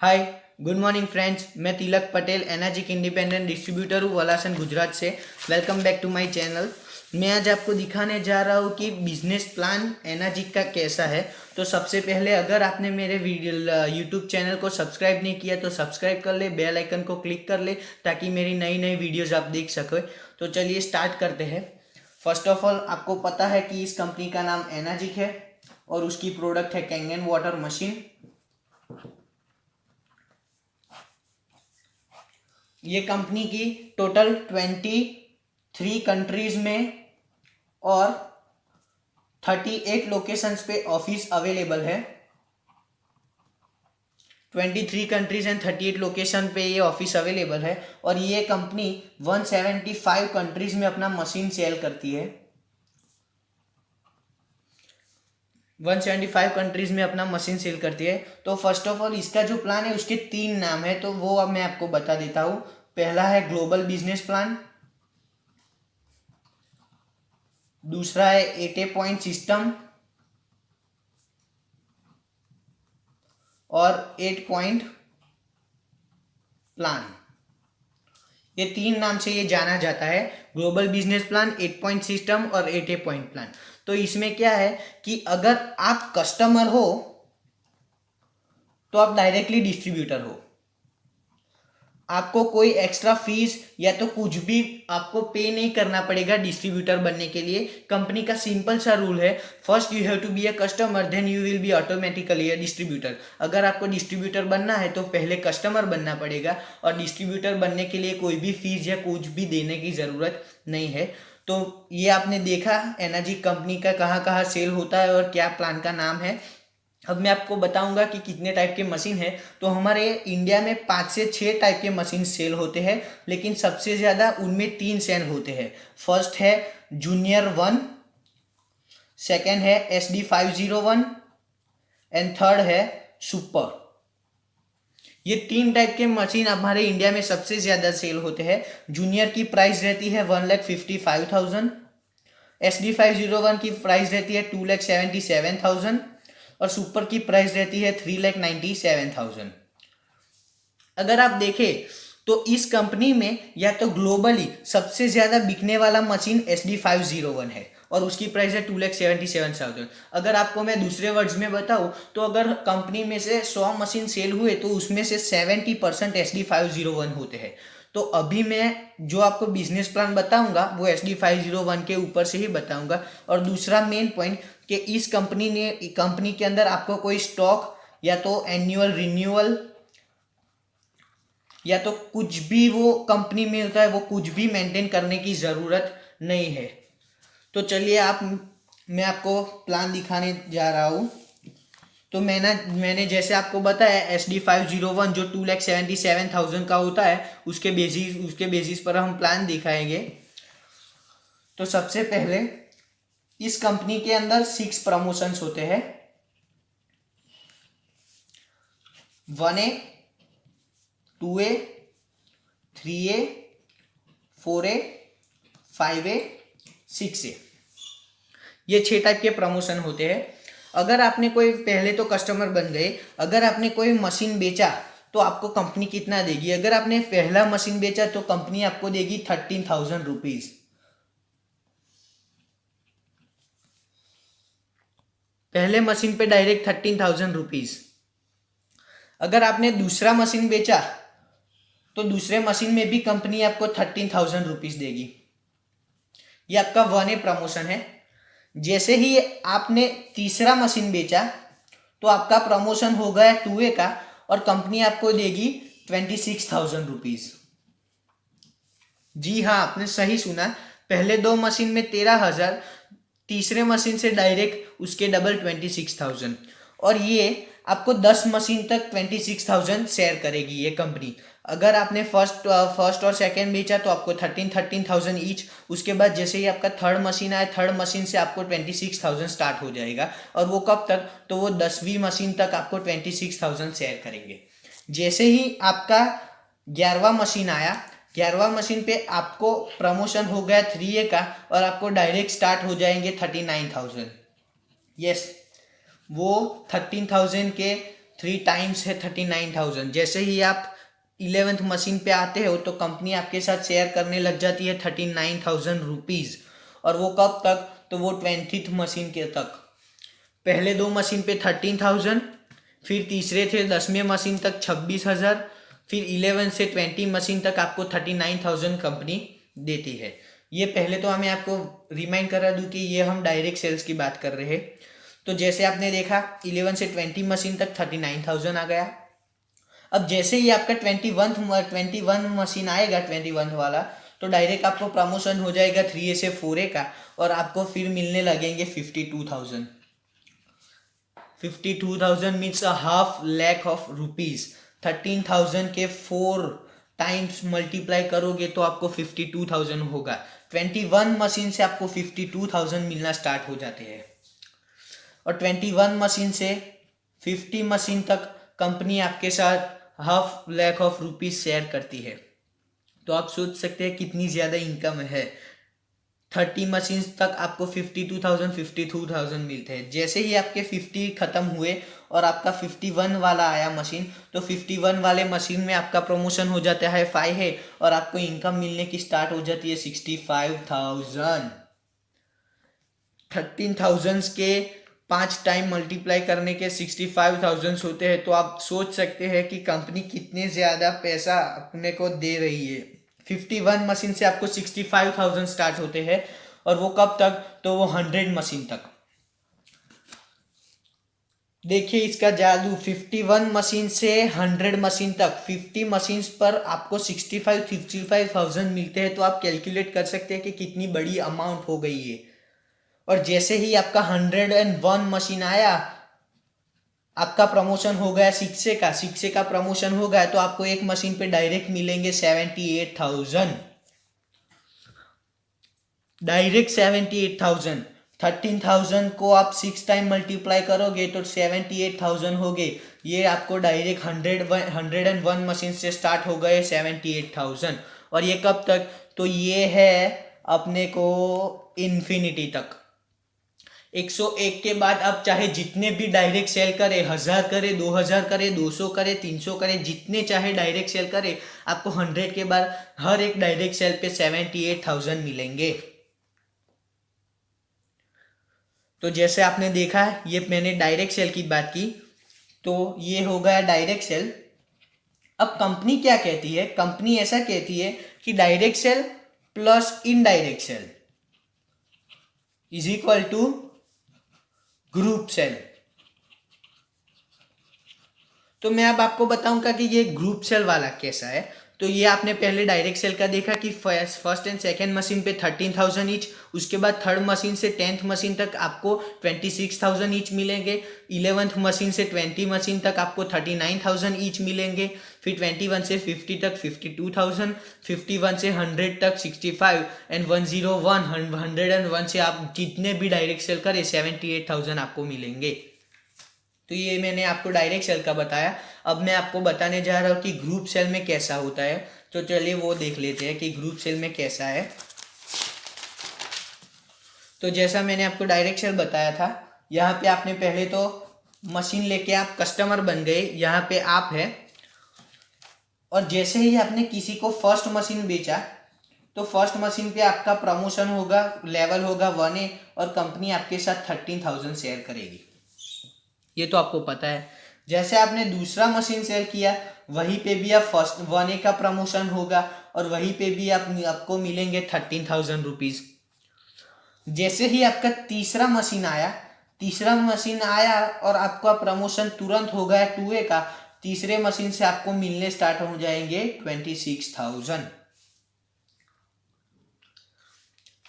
हाय, good morning friends. मैं Tilak Patel energetic independent distributor हूँ वलासन गुजरात से। Welcome back to my channel. मैं आज आपको दिखाने जा रहा हूँ कि बिजनेस प्लान एनर्जिक का कैसा है। तो सबसे पहले अगर आपने मेरे वीडियो यूट्यूब चैनल को सब्सक्राइब नहीं किया तो सब्सक्राइब कर ले, बेल आइकन को क्लिक कर ले ताकि मेरी नई नई वीडियोज़ आप देख सकें। तो चलिए स्टार्ट करते हैं। फर्स्ट ऑफ ऑल आपको पता है कि इस कंपनी का नाम एनर्जिक है और उसकी प्रोडक्ट है कैंगन वाटर मशीन। ये कंपनी की टोटल 23 कंट्रीज में और 38 लोकेशंस पे ऑफिस अवेलेबल है। 23 कंट्रीज एंड 38 लोकेशन पे ये ऑफिस अवेलेबल है और ये कंपनी 175 कंट्रीज में अपना मशीन सेल करती है। 175 कंट्रीज में अपना मशीन सेल करती है। तो फर्स्ट ऑफ ऑल इसका जो प्लान है उसके 3 नाम है, तो वो अब मैं आपको बता देता हूँ। पहला है ग्लोबल बिजनेस प्लान, दूसरा है 8 पॉइंट सिस्टम और 8 पॉइंट प्लान। ये 3 नाम से ये जाना जाता है, global business plan, 8 point system और 8 पॉइंट प्लान। तो इसमें क्या है कि अगर आप कस्टमर हो तो आप डायरेक्टली डिस्ट्रीब्यूटर हो। आपको कोई एक्स्ट्रा फीस या तो कुछ भी आपको पे नहीं करना पड़ेगा डिस्ट्रीब्यूटर बनने के लिए। कंपनी का सिंपल सा रूल है, first you have to be a customer then you will be automatically a distributor. अगर आपको डिस्ट्रीब्यूटर बनना है तो पहले कस्टमर बनना पड़ेगा और डिस्ट्रीब्यूटर बनने के लिए कोई भी फीस या कुछ भी देने की ज़रूरत नहीं है। तो ये आपने देखा एनर्जी कंपनी का कहाँ कहाँ सेल होता है और क्या प्लान का नाम है। अब मैं आपको बताऊंगा कि कितने टाइप के मशीन है। तो हमारे इंडिया में 5 से 6 टाइप के मशीन सेल होते हैं, लेकिन सबसे ज़्यादा उनमें 3 सेल होते हैं। फर्स्ट है जूनियर 1, सेकेंड है SD 501 एंड थर्ड है सुपर। ये 3 टाइप के मशीन हमारे इंडिया में सबसे ज़्यादा सेल होते हैं। जूनियर की प्राइस रहती है 1,55,000, SD 501 की प्राइस रहती है 2,77,000 और सुपर की प्राइस रहती है 3,97,000। अगर आप देखें तो इस कंपनी में या तो ग्लोबली सबसे ज़्यादा बिकने वाला मशीन SD 501 है और उसकी प्राइस है 2,77,000। अगर आपको मैं दूसरे वर्ड्स में बताऊं तो अगर कंपनी में से 100 मशीन सेल हुए तो उसमें से 70% SD 501 होते हैं। तो अभी मैं जो आपको बिजनेस प्लान बताऊंगा वो SD 501 के ऊपर से ही बताऊंगा। और दूसरा मेन पॉइंट कि इस कंपनी के अंदर आपको कोई स्टॉक या तो एनुअल रिन्यूअल या तो कुछ भी वो कंपनी में होता है वो कुछ भी मेंटेन करने की ज़रूरत नहीं है। तो चलिए मैं आपको प्लान दिखाने जा रहा हूँ। तो मैंने जैसे आपको बताया SD 501 जो 2,77,000 का होता है उसके बेसिस पर हम प्लान दिखाएंगे। तो सबसे पहले इस कंपनी के अंदर 6 प्रमोशंस होते हैं, 1A, 2A, 3A, 4A, 5A, 6A। ये 6 टाइप के प्रमोशन होते हैं। अगर आपने कोई पहले तो कस्टमर बन गए, अगर आपने कोई मशीन बेचा तो आपको कंपनी कितना देगी। अगर आपने पहला मशीन बेचा तो कंपनी आपको देगी 13,000 रुपीज। पहले मशीन पे डायरेक्ट 13,000 रुपीज। अगर आपने दूसरा मशीन बेचा तो दूसरे मशीन में भी कंपनी आपको 13,000 रुपीज देगी। ये आपका 1A प्रमोशन है। जैसे ही आपने तीसरा मशीन बेचा तो आपका प्रमोशन हो गया 2A का और कंपनी आपको देगी 26,000 रुपीज। जी हाँ, आपने सही सुना, पहले 2 मशीन में 13,000, तीसरे मशीन से डायरेक्ट उसके डबल 26,000। और ये आपको 10 मशीन तक 26,000 शेयर करेगी ये कंपनी। अगर आपने फर्स्ट और सेकंड बेचा तो आपको 13,000 ईच। उसके बाद जैसे ही आपका थर्ड मशीन आए, थर्ड मशीन से आपको 26,000 स्टार्ट हो जाएगा। और वो कब तक, तो वो 10वीं मशीन तक आपको 26,000 शेयर करेंगे। जैसे ही आपका 11वां मशीन आया, 11वां मशीन पे आपको प्रमोशन हो गया 3A का और आपको डायरेक्ट स्टार्ट हो जाएंगे 39,000। यस, वो 13,000 के 3 टाइम्स है 39,000। जैसे ही आप 11th मशीन पे आते हो तो कंपनी आपके साथ शेयर करने लग जाती है 39,000 रुपीज़। और वो कब तक, तो वो 20th मशीन के तक। पहले 2 मशीन पे 13,000, फिर तीसरे थे 10वें मशीन तक 26,000, फिर 11 से 20 मशीन तक आपको 39,000 कंपनी देती है। ये पहले तो मैं आपको रिमाइंड करा दूं कि ये हम डायरेक्ट सेल्स की बात कर रहे हैं। तो जैसे आपने देखा 11 से 20 मशीन तक 39,000 आ गया। अब जैसे ही आपका 21 मशीन आएगा 21 वाला, तो डायरेक्ट आपको प्रमोशन हो जाएगा 3A से 4A का, और आपको फिर मिलने लगेंगे 52,000। 52,000 मीन्स ₹500,000 ऑफ रुपीज। 13,000 के 4 टाइम्स मल्टीप्लाई करोगे तो आपको 52,000 होगा। 21 मशीन से आपको 52,000 मिलना स्टार्ट हो जाते हैं। और 21 मशीन से 50 मशीन तक कंपनी आपके साथ ₹500,000 ऑफ रुपीज शेयर करती है। तो आप सोच सकते हैं कितनी ज़्यादा इनकम है। 30 मशीन्स तक आपको 52,000 मिलते हैं। जैसे ही आपके 50 खत्म हुए और आपका 51 वाला आया मशीन, तो 51 वाले मशीन में आपका प्रमोशन हो जाता है 5 है, और आपको इनकम मिलने की स्टार्ट हो जाती है 65,000। 13,000 के 5 टाइम मल्टीप्लाई करने के 65,000 होते हैं। तो आप सोच सकते हैं कि कंपनी कितने ज़्यादा पैसा अपने को दे रही है। 51 मशीन से आपको 65,000 स्टार्ट होते हैं, और वो कब तक, तो वो 100 मशीन तक। देखिए इसका जादू, 51 मशीन से 100 मशीन तक 50 मशीन पर आपको 65,000 मिलते हैं। तो आप कैलकुलेट कर सकते हैं कि कितनी बड़ी अमाउंट हो गई है। और जैसे ही आपका 101 मशीन आया, आपका प्रमोशन हो गया 6 का प्रमोशन हो गया, तो आपको एक मशीन पे डायरेक्ट मिलेंगे 78,000। डायरेक्ट 78,000। 13,000 को आप 6 टाइम मल्टीप्लाई करोगे तो 78,000 हो गए। ये आपको डायरेक्ट 101 मशीन से स्टार्ट हो गए 78,000। और ये कब तक, तो ये है अपने को इन्फिनिटी तक। 101 के बाद आप चाहे जितने भी डायरेक्ट सेल करे, 1000 करे, 2000 करे, 200 करे, 300 करे, जितने चाहे डायरेक्ट सेल करे, आपको 100 के बाद हर एक डायरेक्ट सेल पे 78,000 मिलेंगे। तो जैसे आपने देखा, ये मैंने डायरेक्ट सेल की बात की, तो ये हो गया डायरेक्ट सेल। अब कंपनी क्या कहती है, कंपनी ऐसा कहती है कि direct sale plus indirect sale is equal to group sale. तो मैं अब आपको बताऊंगा कि ये ग्रुप सेल वाला कैसा है। तो ये आपने पहले डायरेक्ट सेल का देखा कि फर्स्ट एंड सेकंड मशीन पे 13,000 ईच, उसके बाद थर्ड मशीन से 10th मशीन तक आपको 26,000 ईच मिलेंगे। 11th मशीन से 20 मशीन तक आपको 39,000 ईच मिलेंगे। फिर 21 से 50 तक 52,000, 51 से 100 तक 65, एंड 101 से आप जितने भी डायरेक्ट सेल करें 78,000 आपको मिलेंगे। तो ये मैंने आपको डायरेक्ट सेल का बताया। अब मैं आपको बताने जा रहा हूँ कि ग्रुप सेल में कैसा होता है। तो चलिए वो देख लेते हैं कि ग्रुप सेल में कैसा है। तो जैसा मैंने आपको डायरेक्ट सेल बताया था, यहाँ पे आपने पहले तो मशीन लेके आप कस्टमर बन गए, यहाँ पे आप है। और जैसे ही आपने किसी को फर्स्ट मशीन बेचा, तो फर्स्ट मशीन पे आपका प्रमोशन होगा, लेवल होगा 1A, और कंपनी आपके साथ 13,000 शेयर करेगी। ये तो आपको पता है। जैसे आपने दूसरा मशीन सेल किया, वहीं पे भी आप फर्स्ट 1A का प्रमोशन होगा, और वहीं पे भी आपको मिलेंगे 13,000 रुपीज। जैसे ही आपका तीसरा मशीन आया और आपका प्रमोशन तुरंत हो गया 2A का, तीसरे मशीन से आपको मिलने स्टार्ट हो जाएंगे 26,000।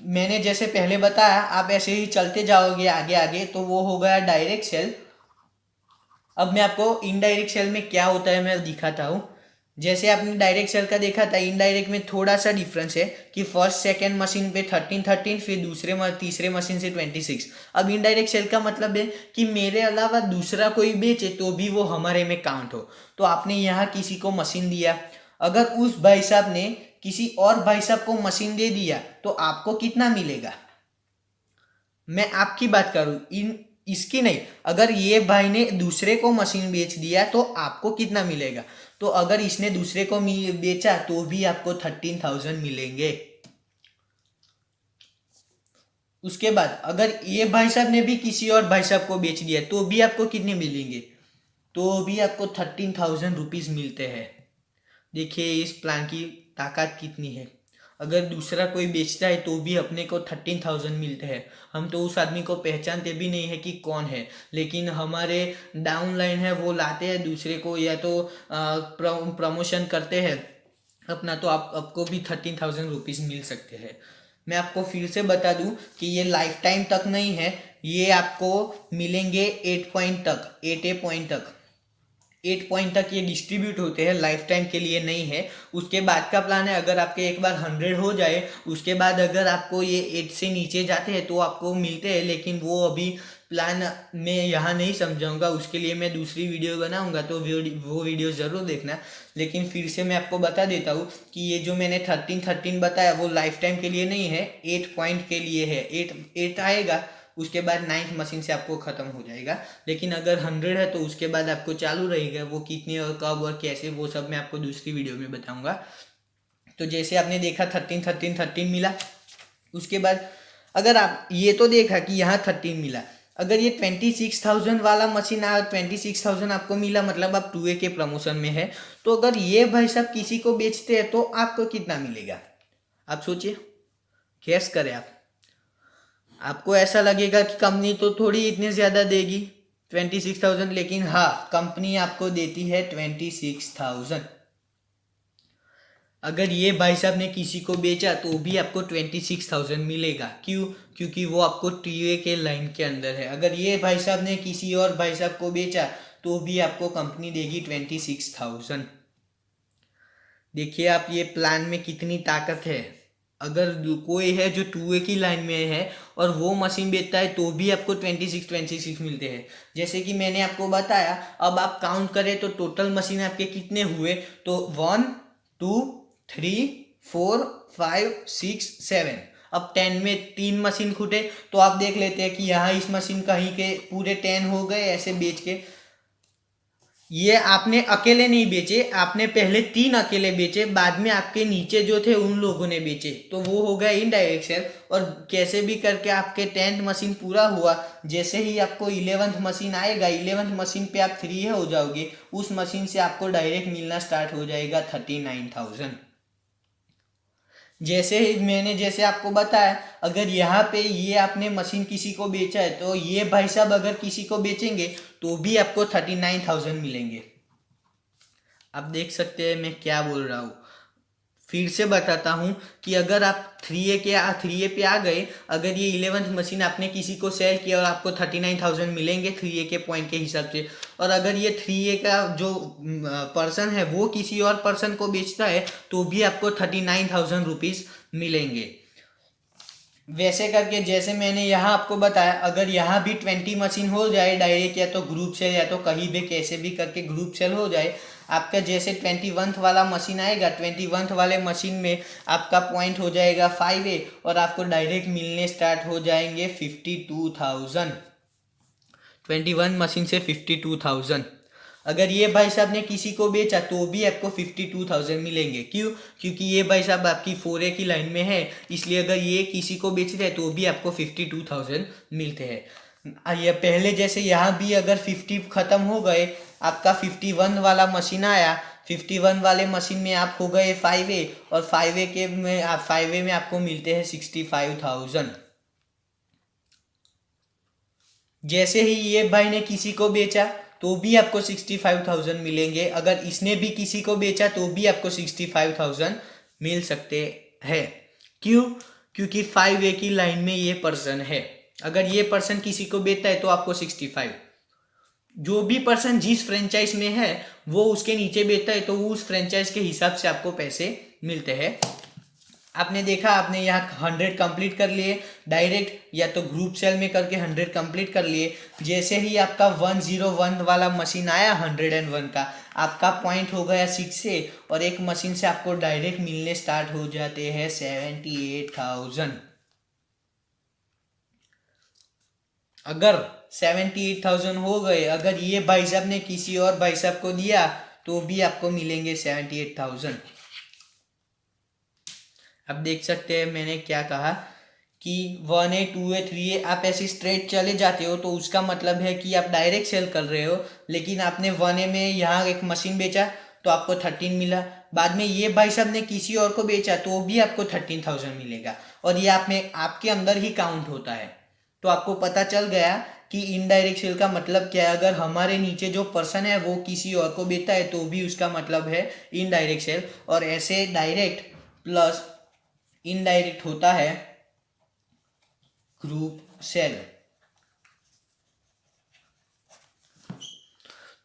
मैंने जैसे पहले बताया, आप ऐसे ही चलते जाओगे आगे आगे, तो वो हो गया डायरेक्ट सेल। अब मैं आपको इनडायरेक्ट सेल में क्या होता है मैं दिखाता हूँ। जैसे आपने डायरेक्ट सेल का देखा था, इनडायरेक्ट में थोड़ा सा डिफरेंस है कि फर्स्ट सेकंड मशीन पे 13, फिर तीसरे मशीन से 26। अब इनडायरेक्ट सेल का मतलब है कि मेरे अलावा दूसरा कोई बेचे तो भी वो हमारे में काउंट हो। तो आपने यहाँ किसी को मशीन दिया, अगर उस भाई साहब ने किसी और भाई साहब को मशीन दे दिया तो आपको कितना मिलेगा। मैं आपकी बात करूँ, इसकी नहीं, अगर ये भाई ने दूसरे को मशीन बेच दिया तो आपको कितना मिलेगा। तो अगर इसने दूसरे को बेचा तो भी आपको 13,000 मिलेंगे। उसके बाद अगर ये भाई साहब ने भी किसी और भाई साहब को बेच दिया तो भी आपको कितने मिलेंगे, तो भी आपको 13,000 रुपीज मिलते हैं। देखिए इस प्लान की ताकत कितनी है। अगर दूसरा कोई बेचता है तो भी अपने को 13,000 मिलते हैं। हम तो उस आदमी को पहचानते भी नहीं है कि कौन है, लेकिन हमारे डाउनलाइन है वो लाते हैं दूसरे को, या तो प्रमोशन करते हैं अपना, तो आपको भी 13,000 रुपीज मिल सकते हैं। मैं आपको फिर से बता दूं कि ये लाइफ टाइम तक नहीं है, ये आपको मिलेंगे 8 पॉइंट तक, 8 पॉइंट तक, 8 पॉइंट तक ये डिस्ट्रीब्यूट होते हैं, लाइफ टाइम के लिए नहीं है। उसके बाद का प्लान है, अगर आपके एक बार 100 हो जाए उसके बाद अगर आपको ये 8 से नीचे जाते हैं तो आपको मिलते हैं, लेकिन वो अभी प्लान मैं यहाँ नहीं समझाऊंगा, उसके लिए मैं दूसरी वीडियो बनाऊंगा, तो वो वीडियो ज़रूर देखना। लेकिन फिर से मैं आपको बता देता हूँ कि ये जो मैंने 13 बताया वो लाइफ टाइम के लिए नहीं है, 8 पॉइंट के लिए है। 8 आएगा, उसके बाद 9th मशीन से आपको ख़त्म हो जाएगा। लेकिन अगर 100 है तो उसके बाद आपको चालू रहेगा, वो कितने और कब और कैसे वो सब मैं आपको दूसरी वीडियो में बताऊंगा। तो जैसे आपने देखा 13 मिला, उसके बाद अगर आप ये तो देखा कि यहाँ 13 मिला, अगर ये 26,000 वाला मशीन आ 26,000 आपको मिला, मतलब आप 2A के प्रमोशन में है, तो अगर ये भाई साहब किसी को बेचते हैं तो आपको कितना मिलेगा, आप सोचिए, गैस करें आप। आपको ऐसा लगेगा कि कंपनी तो थोड़ी इतने ज़्यादा देगी 26,000, लेकिन हाँ कंपनी आपको देती है 26,000। अगर ये भाई साहब ने किसी को बेचा तो भी आपको 26,000 मिलेगा। क्यों? क्योंकि वो आपको टीए के लाइन के अंदर है। अगर ये भाई साहब ने किसी और भाई साहब को बेचा तो भी आपको कंपनी देगी 26,000। देखिए आप ये प्लान में कितनी ताकत है। अगर कोई है जो 2A की लाइन में है और वो मशीन बेचता है तो भी आपको 26 मिलते हैं। जैसे कि मैंने आपको बताया, अब आप काउंट करें तो टोटल मशीन आपके कितने हुए, तो 1 2 3 4 5 6 7, अब 10 में 3 मशीन खूटे, तो आप देख लेते हैं कि यहाँ इस मशीन कहीं के पूरे 10 हो गए ऐसे बेच के। ये आपने अकेले नहीं बेचे, आपने पहले 3 अकेले बेचे, बाद में आपके नीचे जो थे उन लोगों ने बेचे, तो वो हो गया इनडायरेक्ट सेल। और कैसे भी करके आपके 10th मशीन पूरा हुआ, जैसे ही आपको 11th मशीन आएगा, 11th मशीन पे आप 3 हो जाओगे, उस मशीन से आपको डायरेक्ट मिलना स्टार्ट हो जाएगा 39,000। जैसे आपको बताया, अगर यहाँ पे ये आपने मशीन किसी को बेचा है तो ये भाई साहब अगर किसी को बेचेंगे तो भी आपको 39,000 मिलेंगे। आप देख सकते हैं मैं क्या बोल रहा हूँ। फिर से बताता हूँ कि अगर आप 3A पे आ गए, अगर ये 11th मशीन आपने किसी को सेल किया और आपको 39,000 मिलेंगे 3A के पॉइंट के हिसाब से, और अगर ये 3A का जो पर्सन है वो किसी और पर्सन को बेचता है तो भी आपको 39,000 रुपीज़ मिलेंगे। वैसे करके जैसे मैंने यहाँ आपको बताया, अगर यहाँ भी 20 मशीन हो जाए डायरेक्ट, या तो ग्रुप सेल या तो कहीं भी कैसे भी करके ग्रुप सेल हो जाए, आपका जैसे 21th वाला मशीन आएगा, 21th वाले मशीन में आपका पॉइंट हो जाएगा 5A और आपको डायरेक्ट मिलने स्टार्ट हो जाएंगे 52,000। 21 मशीन से 52,000। अगर ये भाई साहब ने किसी को बेचा तो भी आपको 52,000 मिलेंगे। क्यों? क्योंकि ये भाई साहब आपकी 4A की लाइन में है, इसलिए अगर ये किसी को बेचते हैं तो भी आपको 52,000 मिलते हैं। ये पहले जैसे यहाँ भी अगर 50 खत्म हो गए, आपका 51 वाला मशीन आया, 51 वाले मशीन में आप हो गए 5A, और 5A में आपको मिलते हैं 65,000। जैसे ही ये भाई ने किसी को बेचा तो भी आपको 65,000 मिलेंगे। अगर इसने भी किसी को बेचा तो भी आपको 65,000 मिल सकते हैं। क्यों? क्योंकि 5A की लाइन में ये पर्सन है। अगर ये पर्सन किसी को बेचता है तो आपको 65, जो भी पर्सन जिस फ्रेंचाइज में है वो उसके नीचे बेचता है तो उस फ्रेंचाइज के हिसाब से आपको पैसे मिलते हैं। आपने देखा, आपने यहाँ 100 कंप्लीट कर लिए डायरेक्ट, या तो ग्रुप सेल में करके 100 कंप्लीट कर लिए। जैसे ही आपका 101 वाला मशीन आया 101 का, आपका पॉइंट हो गया 6 और एक मशीन से आपको डायरेक्ट मिलने स्टार्ट हो जाते हैं 78,000। अगर 78,000 हो गए, अगर ये भाई साहब ने किसी और भाई साहब को दिया तो भी आपको मिलेंगे 78,000। अब देख सकते हैं मैंने क्या कहा कि 1A 2A 3A आप ऐसे स्ट्रेट चले जाते हो तो उसका मतलब है कि आप डायरेक्ट सेल कर रहे हो, लेकिन आपने 1A में यहाँ एक मशीन बेचा तो आपको 13 मिला, बाद में ये भाई साहब ने किसी और को बेचा तो भी आपको 13,000 मिलेगा, और ये आप में आपके अंदर ही काउंट होता है। तो आपको पता चल गया कि इनडायरेक्ट सेल का मतलब क्या है। अगर हमारे नीचे जो पर्सन है वो किसी और को बेचता है तो भी उसका मतलब है इनडायरेक्ट सेल, और ऐसे डायरेक्ट प्लस इनडायरेक्ट होता है ग्रुप सेल।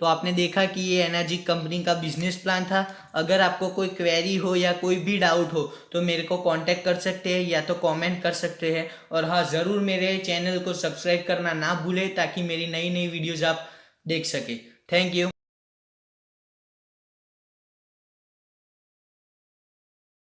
तो आपने देखा कि ये एनर्जी कंपनी का बिजनेस प्लान था। अगर आपको कोई क्वेरी हो या कोई भी डाउट हो तो मेरे को कांटेक्ट कर सकते हैं या तो कमेंट कर सकते हैं, और हाँ ज़रूर मेरे चैनल को सब्सक्राइब करना ना भूलें ताकि मेरी नई नई वीडियोज़ आप देख सके। Thank you.